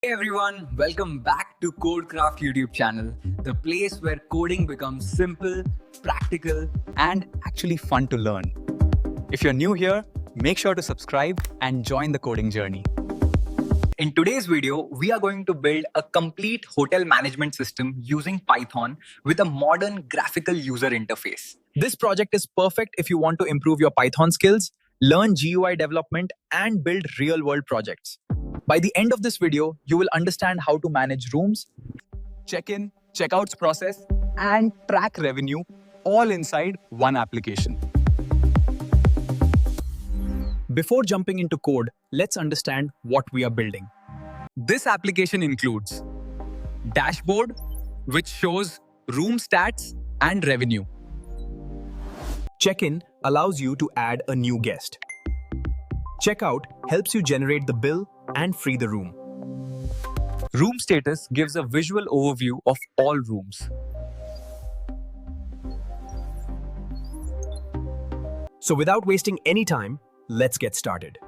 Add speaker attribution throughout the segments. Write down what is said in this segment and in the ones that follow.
Speaker 1: Hey everyone, welcome back to Codecraft YouTube channel, the place where coding becomes simple, practical,
Speaker 2: and actually fun to learn. If you're new here, make sure to subscribe and join the coding journey.
Speaker 1: In today's video, we are going to build a complete hotel management system using Python with a modern graphical user interface.
Speaker 3: This project is perfect if you want to improve your Python skills, learn GUI development, and build real-world projects. By the end of this video, you will understand how to manage rooms,
Speaker 2: Check-in, checkouts process, and track revenue all inside one application.
Speaker 3: Before jumping into code, let's understand what we are building.
Speaker 2: This application includes dashboard, which shows room stats and revenue.
Speaker 3: Check-in allows you to add a new guest. Checkout helps you generate the bill and free the room.
Speaker 2: Room status gives a visual overview of all rooms.
Speaker 3: So without wasting any time, let's get started.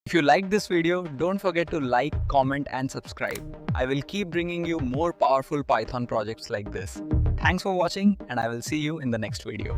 Speaker 2: If you liked this video, don't forget to like, comment, and subscribe. I will keep bringing you more powerful Python projects like this. Thanks for watching, and I will see you in the next video.